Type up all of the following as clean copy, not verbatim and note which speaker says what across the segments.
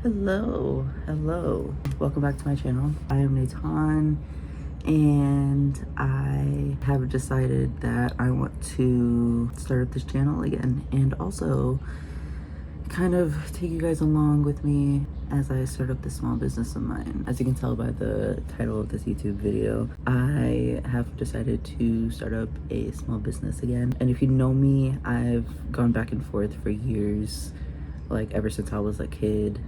Speaker 1: Hello, welcome back to my channel. I am Nathan, and I have decided that I want to start this channel again and also kind of take you guys along with me as I start up this small business of mine. As you can tell by the title of this YouTube video, I have decided to start up a small business again. And if you know me, I've gone back and forth for years, like ever since I was a kid,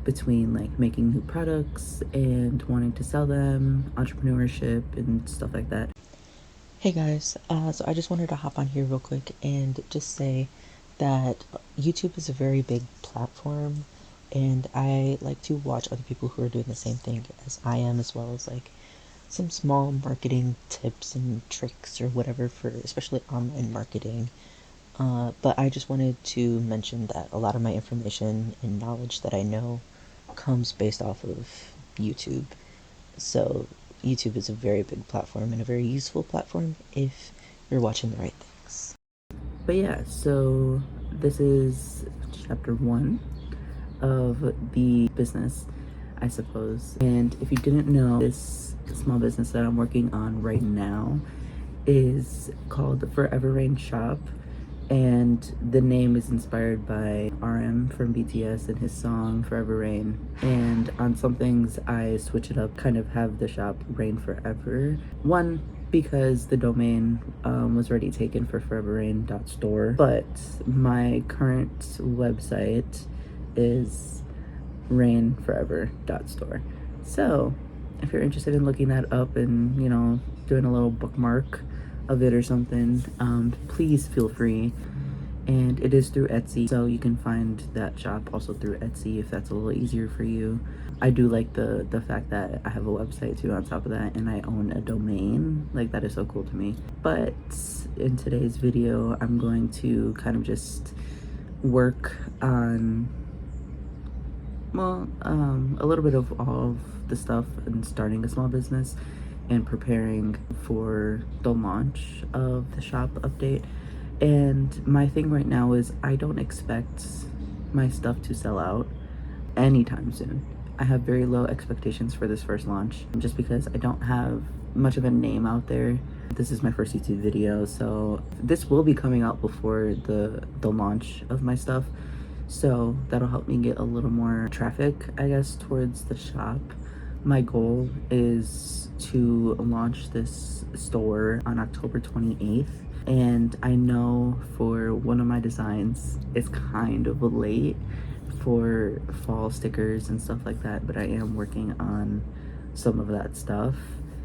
Speaker 1: between like making new products and wanting to sell them, entrepreneurship and stuff like that. Hey guys, so I just wanted to hop on here real quick and just say that YouTube is a very big platform, and I like to watch other people who are doing the same thing as I am, as well as like some small marketing tips and tricks or whatever for especially online marketing. But I just wanted to mention that a lot of my information and knowledge that I know comes based off of YouTube. So YouTube is a very big platform and a very useful platform if you're watching the right things. But yeah, so this is chapter 1 of the business, I suppose. And if you didn't know, this small business that I'm working on right now is called the Forever Rain Shop, and the name is inspired by RM from BTS and his song Forever Rain. And on some things I switch it up, kind of have the shop Rain Forever. One, because the domain was already taken for rainforever.store, but my current website is rainforever.store. So if you're interested in looking that up and, you know, doing a little bookmark of it or something, please feel free. And it is through Etsy, so you can find that shop also through Etsy if that's a little easier for you. I do like the fact that I have a website too on top of that, and I own a domain. Like, that is so cool to me. But in today's video, I'm going to kind of just work on, well, a little bit of all of the stuff in starting a small business and preparing for the launch of the shop update. And my thing right now is I don't expect my stuff to sell out anytime soon. I have very low expectations for this first launch just because I don't have much of a name out there. This is my first YouTube video, so this will be coming out before the launch of my stuff. So that'll help me get a little more traffic, I guess, towards the shop. My goal is to launch this store on October 28th. And I know for one of my designs, it's kind of late for fall stickers and stuff like that, but I am working on some of that stuff.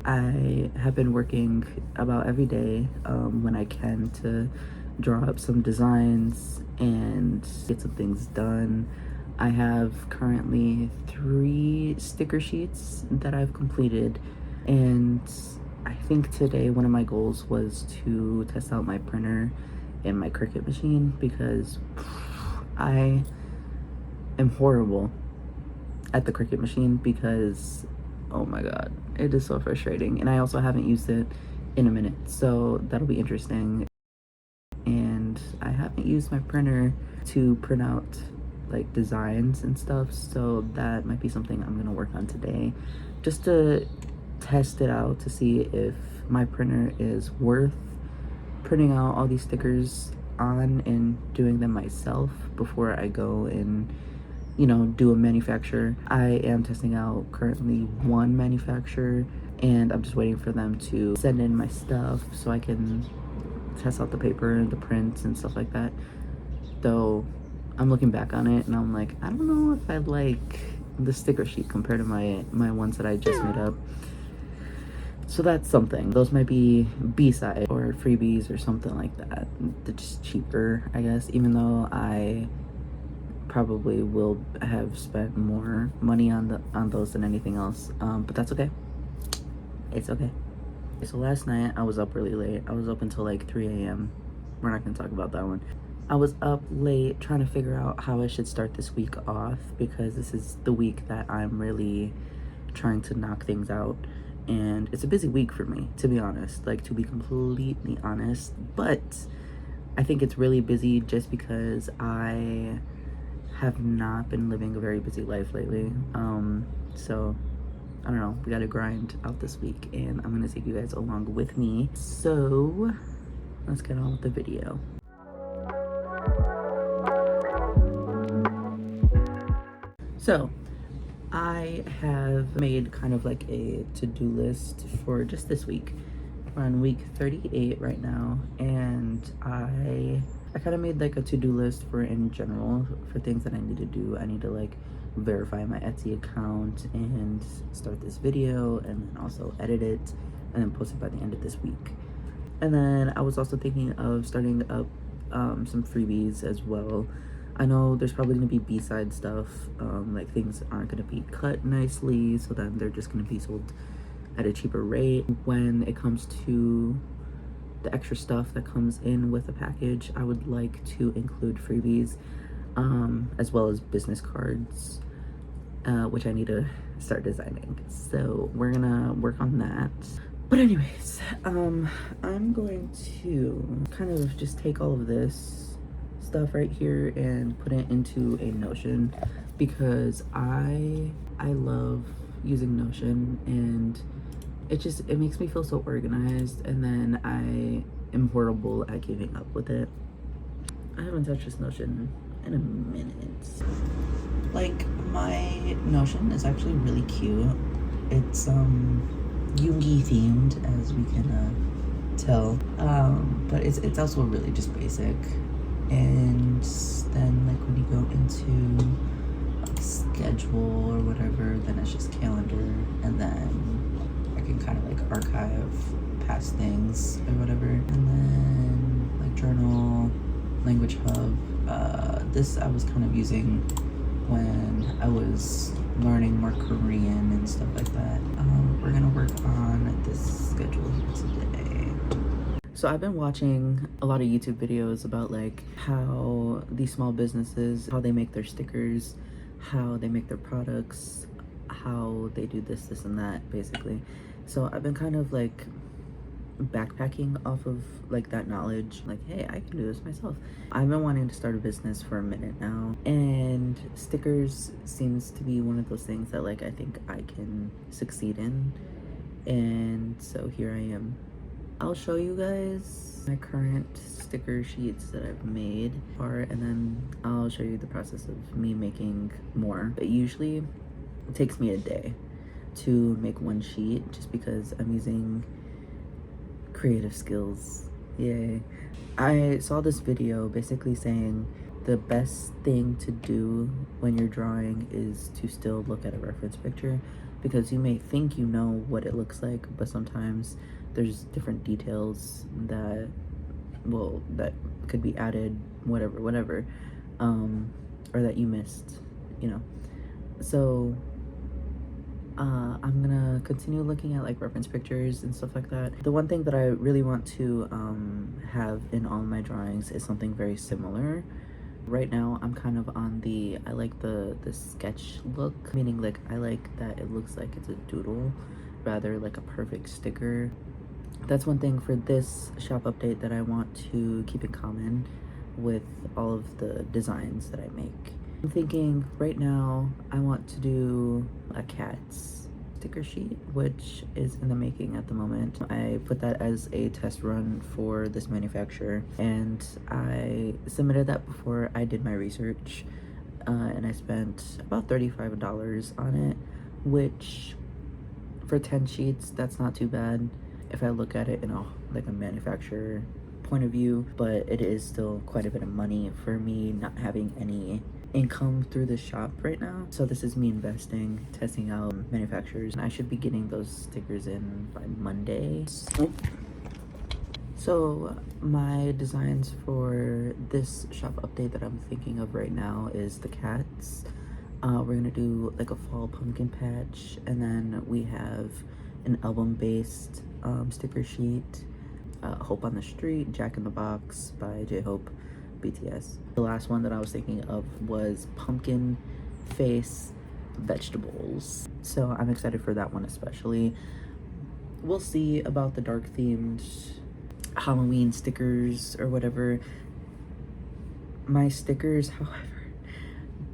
Speaker 1: I have been working about every day when I can to draw up some designs and get some things done. I have currently 3 sticker sheets that I've completed, and I think today one of my goals was to test out my printer and my Cricut machine, because I am horrible at the Cricut machine because, oh my god, it is so frustrating. And I also haven't used it in a minute, so that'll be interesting. And I haven't used my printer to print out like designs and stuff, so that might be something I'm gonna work on today, just to test it out to see if my printer is worth printing out all these stickers on and doing them myself before I go and, you know, do a manufacturer. I am testing out currently one manufacturer, and I'm just waiting for them to send in my stuff so I can test out the paper and the prints and stuff like that. Though I'm looking back on it and I'm like, I don't know if I like the sticker sheet compared to my ones that I just made up. So that's something. Those might be B-side or freebies or something like that. They're just cheaper, I guess, even though I probably will have spent more money on those than anything else. But that's okay. It's okay. So last night I was up really late. I was up until like 3 a.m. We're not gonna talk about that one. I was up late trying to figure out how I should start this week off, because this is the week that I'm really trying to knock things out. And it's a busy week for me, to be honest, like, to be completely honest. But I think it's really busy just because I have not been living a very busy life lately. So I don't know, we gotta grind out this week, and I'm gonna take you guys along with me. So let's get on with the video. So I have made kind of like a to-do list for just this week. We're on week 38 right now, and I kind of made like a to-do list for in general for things that I need to do. I need to like verify my Etsy account and start this video, and then also edit it and then post it by the end of this week. And then I was also thinking of starting up some freebies as well. I know there's probably going to be B-side stuff, like things aren't going to be cut nicely, so then they're just going to be sold at a cheaper rate. When it comes to the extra stuff that comes in with a package, I would like to include freebies, as well as business cards, which I need to start designing. So we're gonna work on that. But anyways, I'm going to kind of just take all of this stuff right here and put it into a Notion, because I love using Notion, and it makes me feel so organized, and then I am horrible at keeping up with it. I haven't touched this Notion in a minute. Like, my Notion is actually really cute. It's Yoongi themed, as we can tell, but it's also really just basic. And then like when you go into like schedule or whatever, then it's just calendar, and then I can kind of like archive past things or whatever. And then like journal, language hub, this I was kind of using when I was learning more Korean and stuff like that. We're gonna work on this schedule here today. So I've been watching a lot of YouTube videos about like how these small businesses, how they make their stickers, how they make their products, how they do this and that, basically. So I've been kind of like backpacking off of like that knowledge, like, hey, I can do this myself. I've been wanting to start a business for a minute now, and stickers seems to be one of those things that like I think I can succeed in. And so here I am. I'll show you guys my current sticker sheets that I've made, and then I'll show you the process of me making more. But usually it takes me a day to make one sheet, just because I'm using creative skills. Yay. I saw this video basically saying the best thing to do when you're drawing is to still look at a reference picture, because you may think you know what it looks like, but sometimes there's different details that could be added, whatever, or that you missed, you know. So I'm gonna continue looking at like reference pictures and stuff like that. The one thing that I really want to have in all my drawings is something very similar. Right now I'm kind of on I like the sketch look, meaning like I like that it looks like it's a doodle rather like a perfect sticker. That's one thing for this shop update that I want to keep in common with all of the designs that I make. I'm thinking right now I want to do a cat's sticker sheet, which is in the making at the moment. I put that as a test run for this manufacturer, and I submitted that before I did my research, and I spent about $35 on it, which for 10 sheets, that's not too bad if I look at it in a manufacturer point of view, but it is still quite a bit of money for me not having any income through the shop right now. So this is me investing, testing out manufacturers, and I should be getting those stickers in by Monday. So my designs for this shop update that I'm thinking of right now is the cats. We're gonna do like a fall pumpkin patch, and then we have an album-based sticker sheet, Hope on the Street, Jack in the Box by J-Hope, BTS. The last one that I was thinking of was pumpkin face vegetables, so I'm excited for that one especially. We'll see about the dark themed Halloween stickers or whatever. My stickers, however,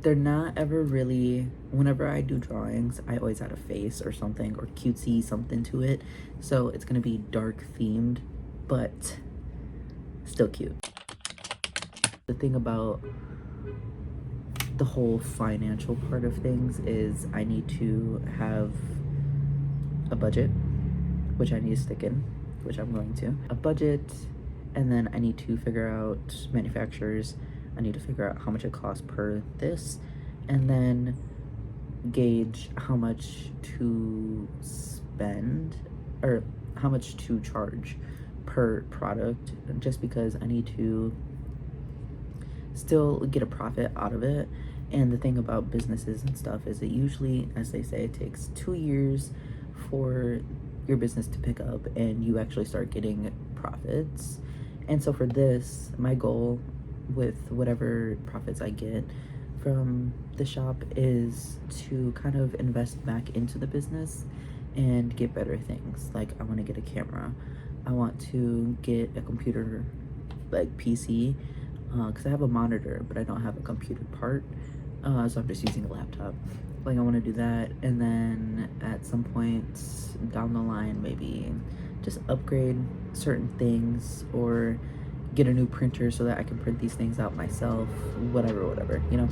Speaker 1: they're not ever really, whenever I do drawings, I always add a face or something, or cutesy something to it. So it's gonna be dark themed, but still cute. The thing about the whole financial part of things is I need to have a budget, which I need to stick in, which I'm going to. A budget, and then I need to figure out manufacturers. I need to figure out how much it costs per this, and then gauge how much to spend, or how much to charge per product, just because I need to still get a profit out of it. And the thing about businesses and stuff is it usually, as they say, it takes 2 years for your business to pick up and you actually start getting profits. And so for this, my goal with whatever profits I get from the shop is to kind of invest back into the business and get better things. Like, I want to get a camera, I want to get a computer, like PC, because I have a monitor but I don't have a computer part, so I'm just using a laptop. Like, I want to do that, and then at some point down the line maybe just upgrade certain things or get a new printer so that I can print these things out myself, whatever, you know.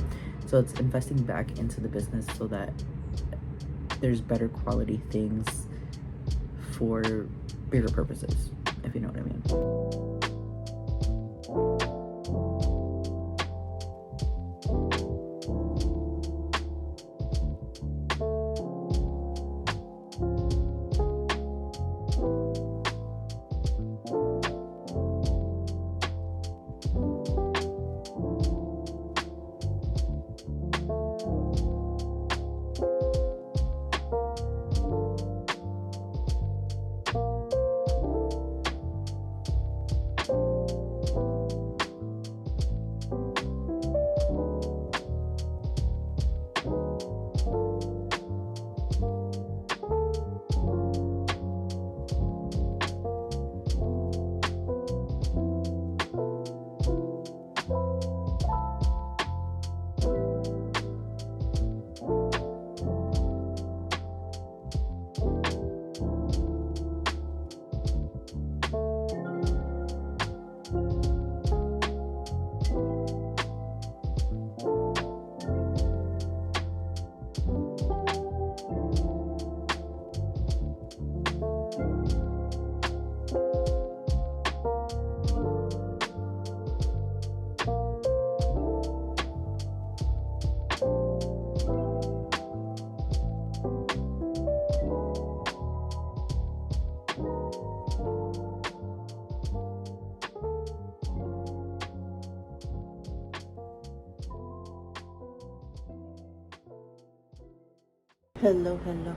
Speaker 1: So it's investing back into the business so that there's better quality things for bigger purposes, if you know what I mean.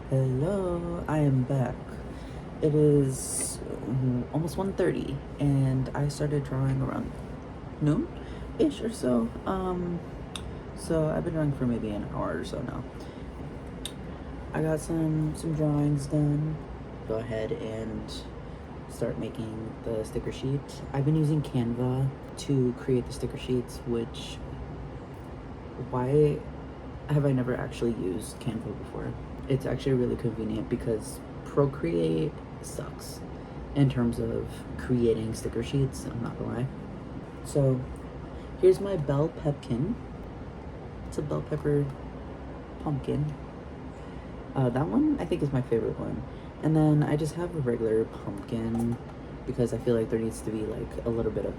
Speaker 1: Hello, I am back. It is almost 1:30 and I started drawing around noon-ish or so. So I've been drawing for maybe an hour or so now. I got some drawings done. Go ahead and start making the sticker sheet. I've been using Canva to create the sticker sheets, which, why have I never actually used Canva before? It's actually really convenient because Procreate sucks in terms of creating sticker sheets, I'm not gonna lie. So here's my bell pepkin. It's a bell pepper pumpkin. That one I think is my favorite one. And then I just have a regular pumpkin because I feel like there needs to be like a little bit of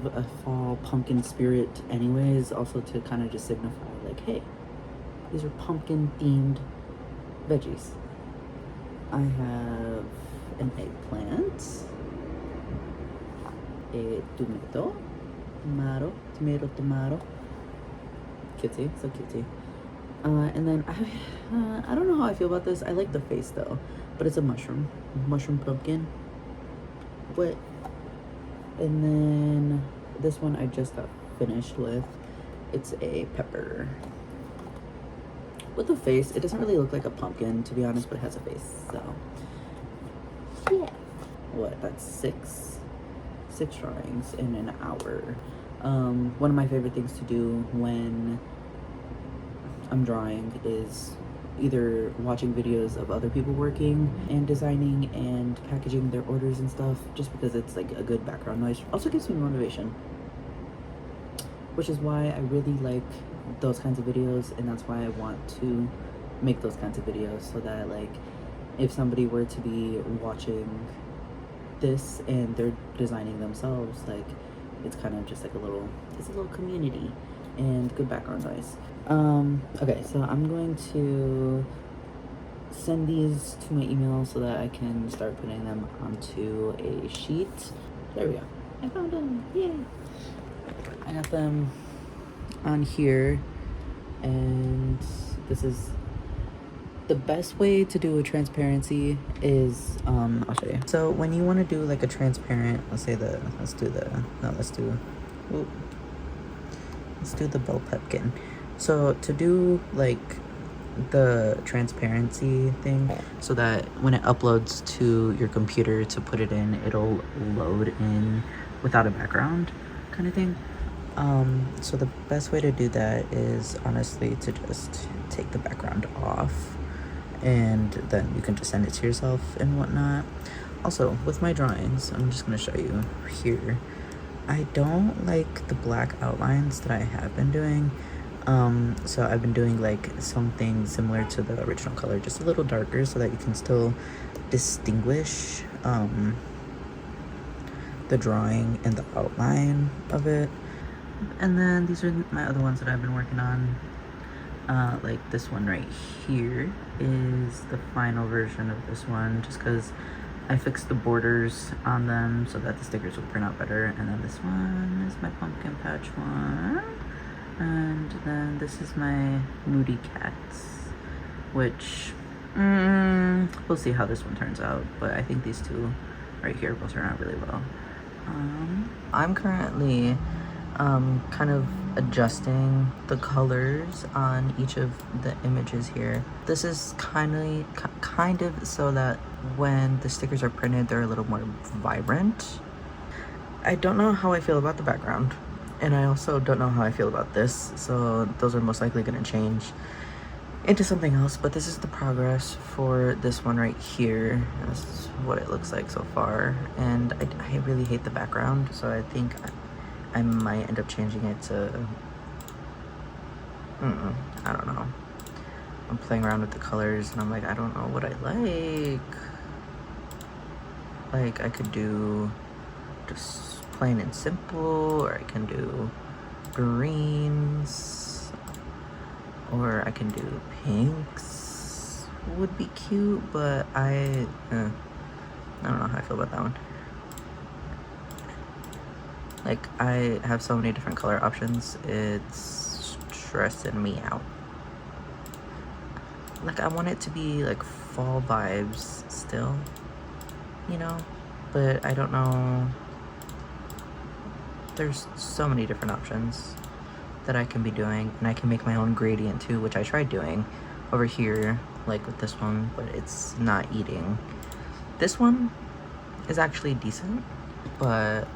Speaker 1: a fall pumpkin spirit anyways, also to kind of just signify like, hey, these are pumpkin themed veggies. I have an eggplant, a tomato, cutie, so cutie. And then I don't know how I feel about this. I like the face though, but it's a mushroom pumpkin. What? And then this one I just got finished with. It's a pepper with a face. It doesn't really look like a pumpkin, to be honest, but it has a face. So yeah, what? That's six drawings in an hour. One of my favorite things to do when I'm drawing is either watching videos of other people working and designing and packaging their orders and stuff, just because it's like a good background noise. Also gives me motivation, which is why I really like those kinds of videos, and that's why I want to make those kinds of videos, so that like if somebody were to be watching this and they're designing themselves, like it's kind of just like it's a little community and good background noise. Okay, so I'm going to send these to my email so that I can start putting them onto a sheet. There we go. I found them. Yay! I got them on here, and this is the best way to do a transparency is I'll show you. So when you want to do like a transparent, let's do the bell pepkin. So to do like the transparency thing, so that when it uploads to your computer to put it in, it'll load in without a background kind of thing. So the best way to do that is honestly to just take the background off, and then you can just send it to yourself and whatnot. Also, with my drawings, I'm just gonna show you here, I don't like the black outlines that I have been doing. So I've been doing like something similar to the original color, just a little darker, so that you can still distinguish the drawing and the outline of it. And then these are my other ones that I've been working on. Like this one right here is the final version of this one, just because I fixed the borders on them so that the stickers will print out better. And then this one is my pumpkin patch one. And then this is my moody cats, which we'll see how this one turns out. But I think these two right here will turn out really well. I'm currently kind of adjusting the colors on each of the images here. This is kind of so that when the stickers are printed, they're a little more vibrant. I don't know how I feel about the background, and I also don't know how I feel about this, so those are most likely going to change into something else. But this is the progress for this one right here. This is what it looks like so far, and I really hate the background, so I think I might end up changing it to I don't know. I'm playing around with the colors and I'm like, I don't know what I like I could do just plain and simple, or I can do greens, or I can do pinks. Would be cute, but I don't know how I feel about that one. Like, I have so many different color options, it's stressing me out. Like, I want it to be like fall vibes still, you know, but I don't know. There's so many different options that I can be doing, and I can make my own gradient too, which I tried doing over here, like with this one, but it's not eating. This one is actually decent, but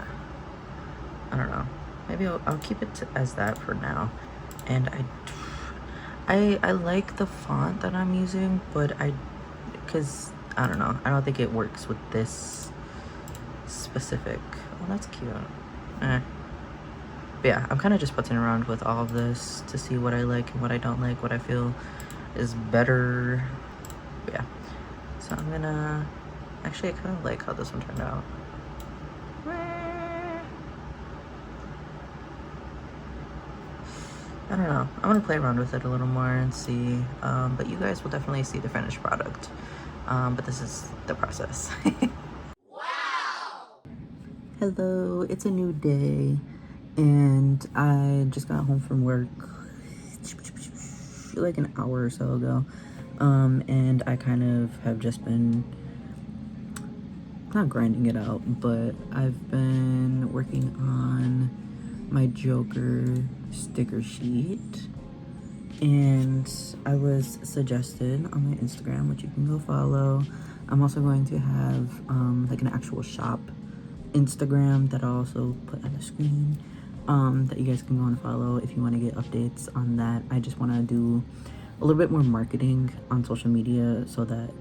Speaker 1: I don't know. Maybe I'll keep it as that for now. And I like the font that I'm using, but because I don't know, I don't think it works with this specific. Oh, that's cute. But yeah, I'm kind of just putzing around with all of this to see what I like and what I don't like, what I feel is better. But yeah, so I'm gonna, actually I kind of like how this one turned out. I don't know, I'm gonna play around with it a little more and see, but you guys will definitely see the finished product, but this is the process. Wow! Hello, it's a new day, and I just got home from work like an hour or so ago, and I kind of have just been not grinding it out, but I've been working on my Joker sticker sheet, and I was suggested on my Instagram, which you can go follow. I'm also going to have like an actual shop Instagram that I'll also put on the screen, that you guys can go and follow if you want to get updates on that. I just want to do a little bit more marketing on social media so that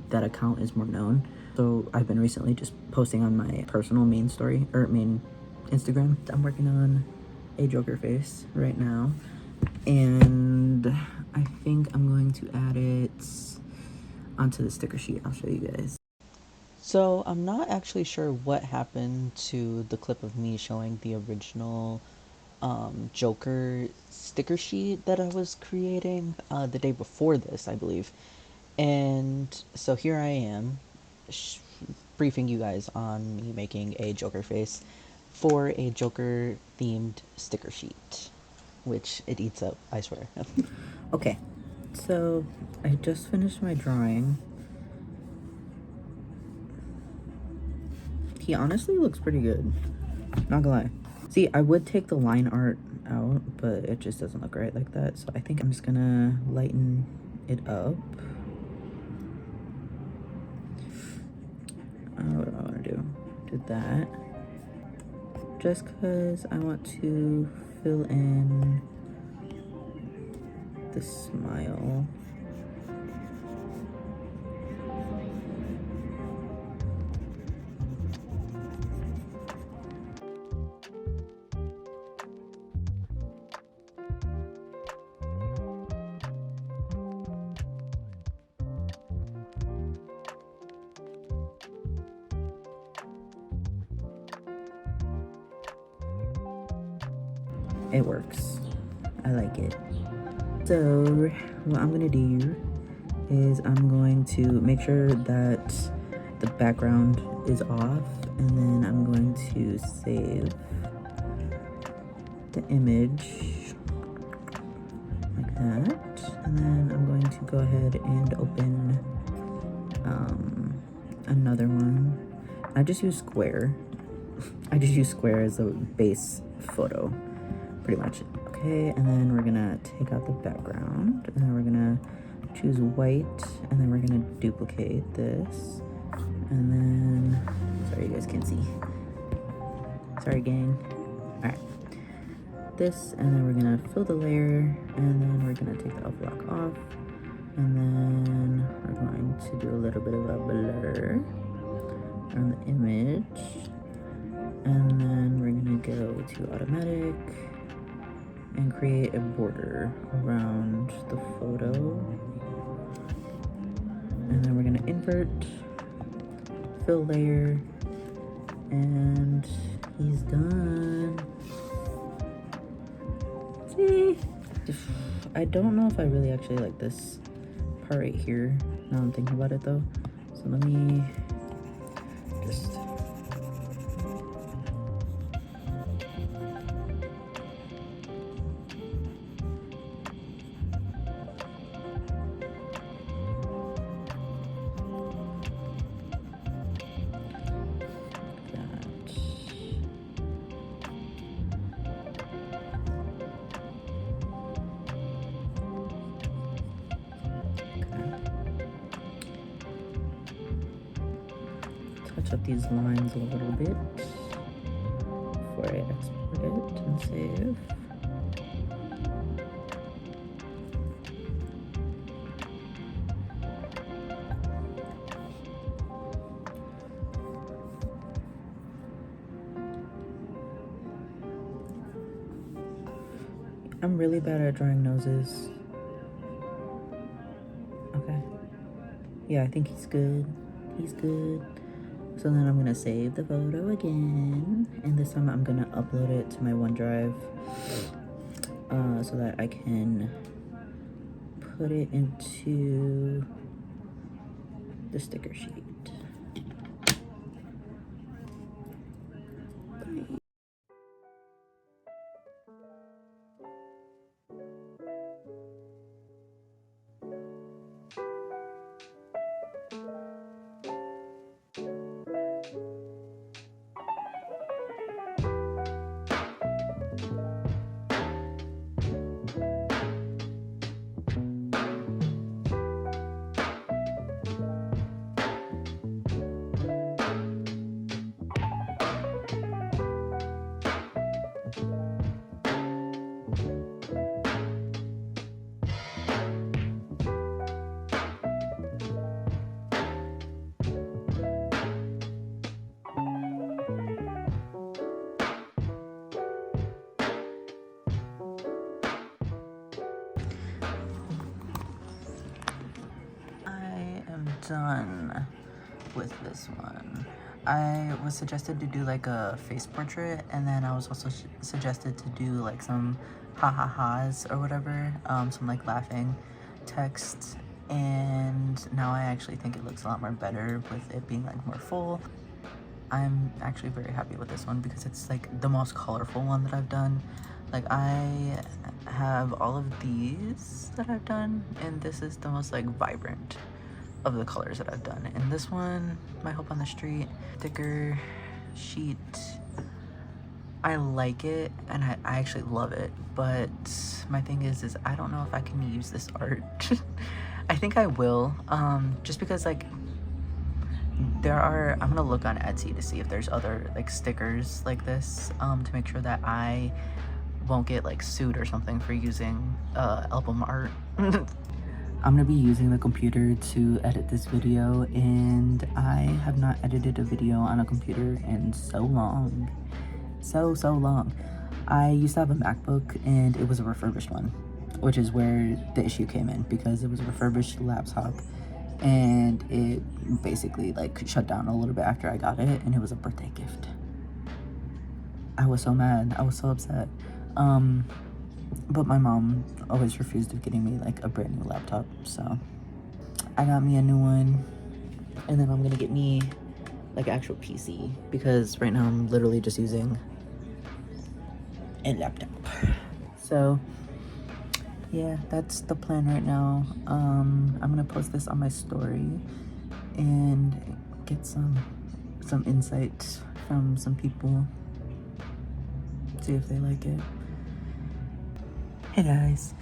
Speaker 1: that account is more known. So I've been recently just posting on my personal main story, or main Instagram. I'm working on a Joker face right now, and I think I'm going to add it onto the sticker sheet. I'll show you guys. So I'm not actually sure what happened to the clip of me showing the original Joker sticker sheet that I was creating the day before this, I believe. And so here I am briefing you guys on me making a Joker face for a Joker themed sticker sheet, which it eats up, I swear. Okay, so I just finished my drawing. He honestly looks pretty good, not gonna lie. See, I would take the line art out, but it just doesn't look right like that. So I think I'm just gonna lighten it up. What do I want to do? Do that. Just because I want to fill in the smile. It works. I like it. So what I'm gonna do is I'm going to make sure that the background is off, and then I'm going to save the image like that, and then I'm going to go ahead and open another one. I just use Square. I just use Square as a base photo, pretty much. Okay, and then we're gonna take out the background, and then we're gonna choose white, and then we're gonna duplicate this, and then, sorry you guys can't see. Sorry gang. All right, this, and then we're gonna fill the layer, and then we're gonna take the elf block off, and then we're going to do a little bit of a blur on the image, and then we're gonna go to automatic and create a border around the photo, and then we're gonna invert, fill layer, and he's done. See, I don't know if I really actually like this part right here, now I'm thinking about it though, so let me just touch up these lines a little bit before I export it and save. I'm really bad at drawing noses. Okay. Yeah, I think he's good. He's good. So then I'm gonna save the photo again, and this time I'm gonna upload it to my OneDrive so that I can put it into the sticker sheet. done with this one. I was suggested to do like a face portrait, and then I was also suggested to do like some ha-ha-has or whatever, some like laughing text, and now I actually think it looks a lot more better with it being like more full. I'm actually very happy with this one because it's like the most colorful one that I've done. Like, I have all of these that I've done, and this is the most like vibrant of the colors that I've done. And this one, My Hope on the Street sticker sheet, I like it and I actually love it, but my thing is I don't know if I can use this art. I think I will, just because like I'm gonna look on Etsy to see if there's other like stickers like this, to make sure that I won't get like sued or something for using album art. I'm gonna be using the computer to edit this video, and I have not edited a video on a computer in so long. So long. I used to have a MacBook, and it was a refurbished one, which is where the issue came in, because it was a refurbished laptop, and it basically like shut down a little bit after I got it, and it was a birthday gift. I was so mad. I was so upset. But my mom always refused of getting me like a brand new laptop, so I got me a new one, and then I'm gonna get me like actual PC, because right now I'm literally just using a laptop. So yeah, that's the plan right now. I'm gonna post this on my story and get some insight from some people, see if they like it. Hey guys,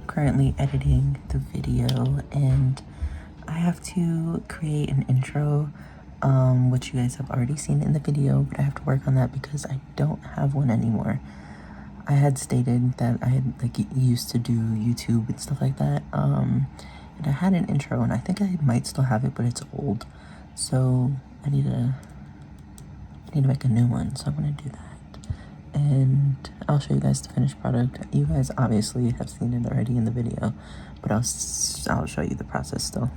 Speaker 1: currently editing the video, and I have to create an intro, which you guys have already seen in the video, but I have to work on that because I don't have one anymore. I had stated that I had like used to do YouTube and stuff like that, and I had an intro, and I think I might still have it, but it's old, so I need to make a new one, so I'm gonna do that. And I'll show you guys the finished product. You guys obviously have seen it already in the video, but I'll show you the process still.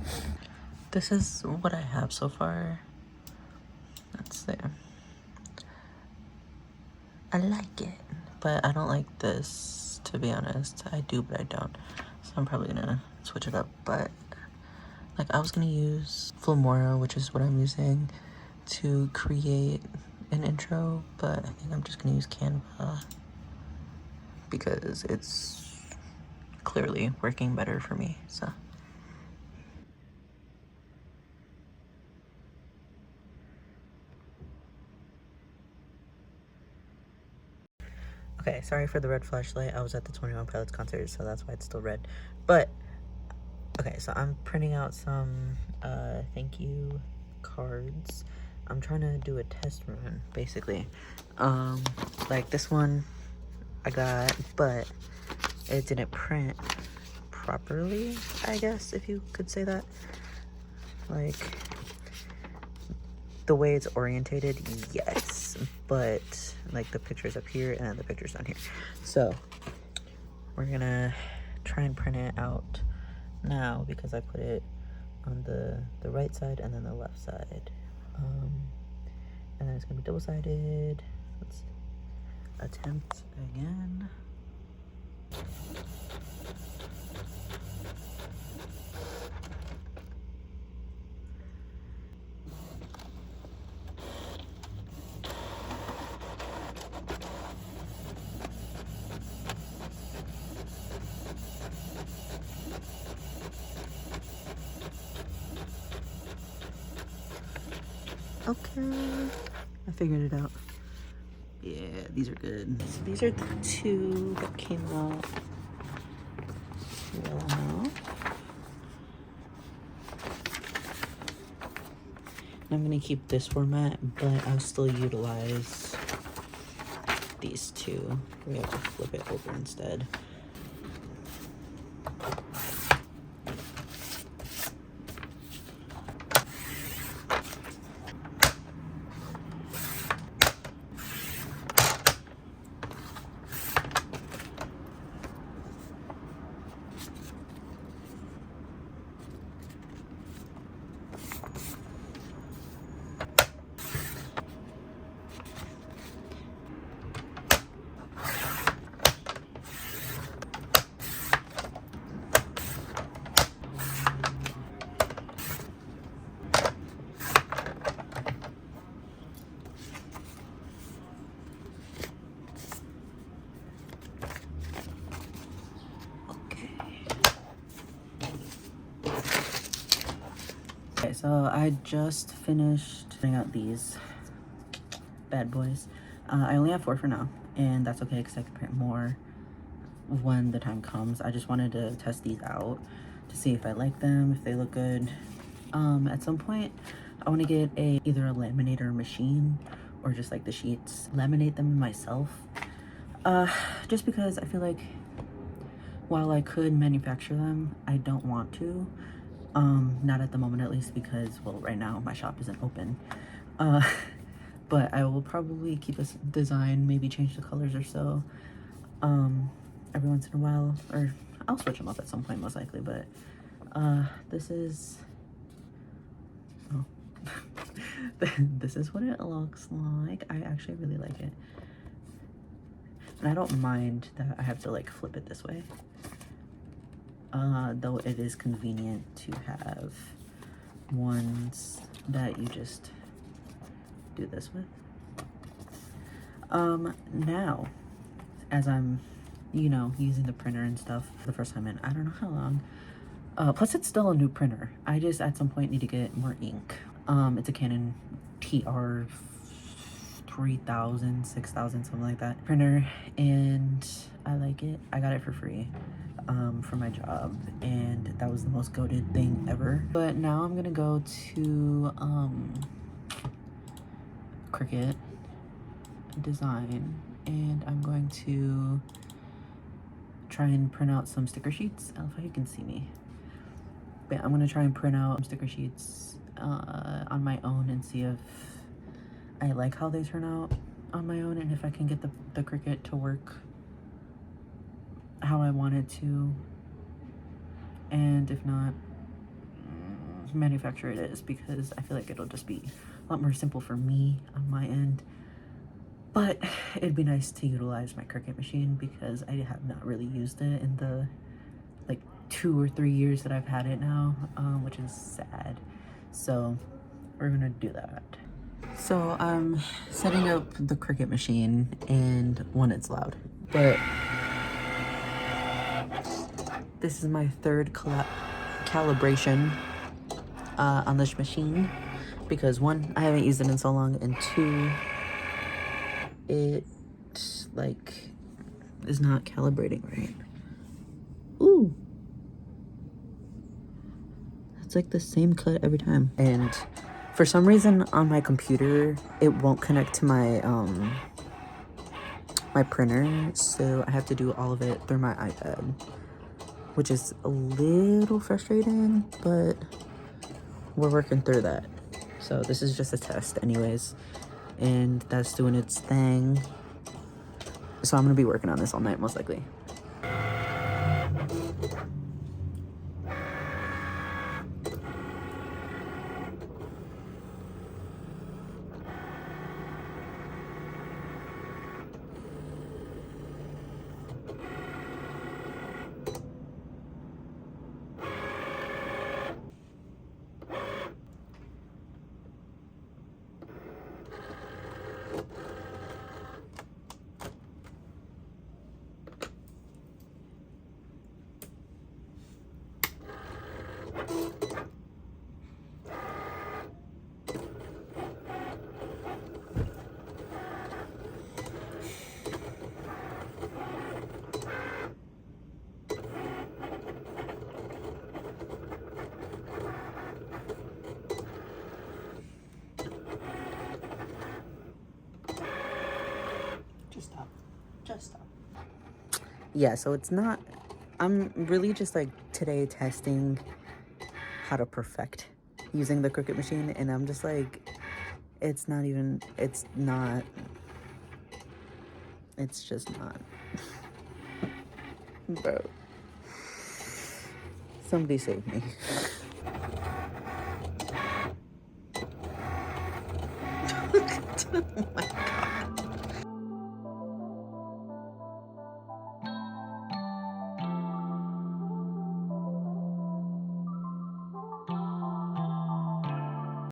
Speaker 1: This is what I have so far. That's there. I like it, but I don't like this, to be honest. I do, but I don't. So I'm probably gonna switch it up. But like, I was gonna use Filmora, which is what I'm using to create an intro, but I think I'm just gonna use Canva because it's clearly working better for me. So okay, sorry for the red flashlight. I was at the 21 Pilots concert, so that's why it's still red. But okay, so I'm printing out some thank you cards. I'm trying to do a test run, basically. Like this one I got, but it didn't print properly, I guess, if you could say that. Like, the way it's orientated, yes, but like the picture's up here and the picture's down here. So we're gonna try and print it out now, because I put it on the right side and then the left side. And then it's gonna be double-sided. Let's attempt again. Okay, I figured it out. Yeah, these are good. So these are the two that came out. Well, I'm gonna keep this format, but I'll still utilize these two. We have to flip it over instead. So I just finished putting out these bad boys. I only have 4 for now, and that's okay because I can print more when the time comes. I just wanted to test these out to see if I like them, if they look good. At some point I want to get either a laminator machine or just like the sheets, laminate them myself, just because I feel like while I could manufacture them, I don't want to. Not at the moment at least, because, well, right now my shop isn't open. But I will probably keep a design, maybe change the colors or so, every once in a while, or I'll switch them up at some point most likely. But this is, oh, this is what it looks like. I actually really like it, and I don't mind that I have to like flip it this way. Though it is convenient to have ones that you just do this with. Now, as I'm, you know, using the printer and stuff for the first time in I don't know how long, plus it's still a new printer. I just at some point need to get more ink. It's a Canon TR 3000, 6000, something like that printer, and I like it. I got it for free for my job, and that was the most goated thing ever. But now I'm gonna go to Cricut Design, and I'm going to try and print out some sticker sheets. I don't know if you can see me, but I'm gonna try and print out some sticker sheets on my own and see if I like how they turn out on my own, and if I can get the Cricut to work how I want it to, and if not, manufacture it is, because I feel like it'll just be a lot more simple for me on my end. But it'd be nice to utilize my Cricut machine, because I have not really used it in the like 2 or 3 years that I've had it now, which is sad. So we're gonna do that. So I'm setting up the Cricut machine, and one, it's loud, but this is my third calibration on this machine, because 1, I haven't used it in so long, and 2, it like is not calibrating right. Ooh, it's like the same cut every time, and for some reason on my computer it won't connect to my my printer, so I have to do all of it through my iPad, which is a little frustrating, but we're working through that. So this is just a test anyways, and that's doing its thing. So I'm gonna be working on this all night most likely. Just stop. Yeah, so it's not, I'm really just like today testing how to perfect using the Cricut machine, and I'm just like, it's just not. Bro, somebody save me. Oh my